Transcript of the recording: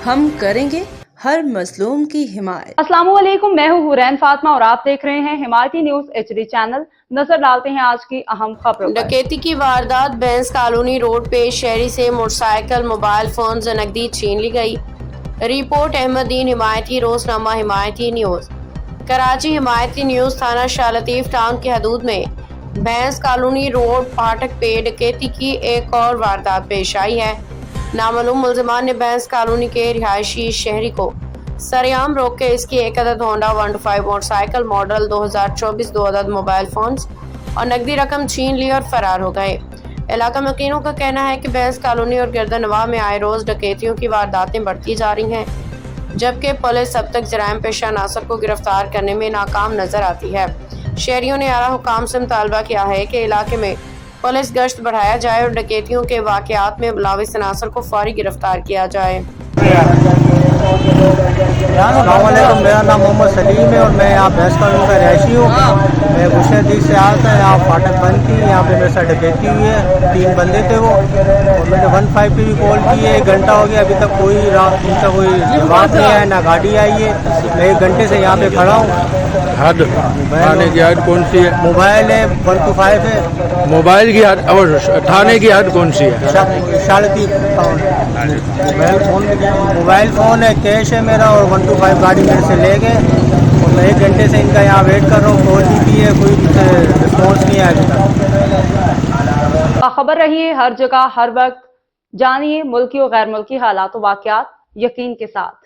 ہم کریں گے ہر مظلوم کی حمایت۔ السلام علیکم، میں ہوں حورین فاطمہ اور آپ دیکھ رہے ہیں حمایتی نیوز HD چینل۔ نظر ڈالتے ہیں آج کی اہم خبروں پر۔ ڈکیتی کی واردات، بینس کالونی روڈ پہ شہری سے موٹر سائیکل، موبائل فونز، نقدی چھین لی گئی۔ رپورٹ احمد دین حمایتی، روزنامہ حمایتی نیوز، کراچی۔ حمایتی نیوز تھانہ شاہ لطیف ٹاؤن کی حدود میں بینس کالونی روڈ پھاٹک پہ ڈکیتی کی ایک اور واردات پیش آئی ہے۔ نامعلوم ملزمان نے بینس کالونی کے رہائشی شہری کو سرعام روک کے اس کی ایک عدد ہونڈا 125 موٹر سائیکل ماڈل 2024، 2 عدد موبائل فونز اور نقدی رقم چھین لی اور فرار ہو گئے۔ علاقہ مکینوں کا کہنا ہے کہ بینس کالونی اور گردن نواح میں آئے روز ڈکیتیوں کی وارداتیں بڑھتی جا رہی ہیں، جبکہ پولیس اب تک جرائم پیشہ عناصر کو گرفتار کرنے میں ناکام نظر آتی ہے۔ شہریوں نے اعلیٰ حکام سے مطالبہ کیا ہے کہ علاقے میں پولیس گشت بڑھایا جائے اور ڈکیتیوں کے واقعات میں ملوث عناصر کو فوری گرفتار کیا جائے۔ السلام علیکم، میرا نام محمد سلیم ہے اور میں یہاں بینس کالونی کا رہائشی ہوں۔ میں گشتیدی سے آیا تھا، یہاں فاٹک بند تھی، یہاں پہ میرے ساتھ ڈکیتی ہوئی ہے، 3 بندے تھے وہ، اور میں نے 15 پہ بھی کال کی ہے، 1 گھنٹہ ہو گیا، ابھی تک کوئی جواب نہیں آیا، نہ گاڑی آئی ہے۔ میں 1 گھنٹے سے یہاں پہ کھڑا ہوں۔ حد تھانے کی حد کون سی ہے؟ موبائل ہے 125 ہے۔ موبائل کی حد اور تھانے کی حد کون سی ہے؟ شاہ لطیف ٹاؤن۔ موبائل فون ہے، کیش ہے میرا، اور 125 گاڑی میرے سے لے گئے، اور میں 1 گھنٹے سے ان کا یہاں ویٹ کر رہا ہوں، کال بھی کی ہے، کوئی رسپانس نہیں آیا ابھی تک۔ باخبر رہیے ہر جگہ ہر وقت، جانیے ملکی و غیر ملکی حالات و واقعات یقین کے ساتھ۔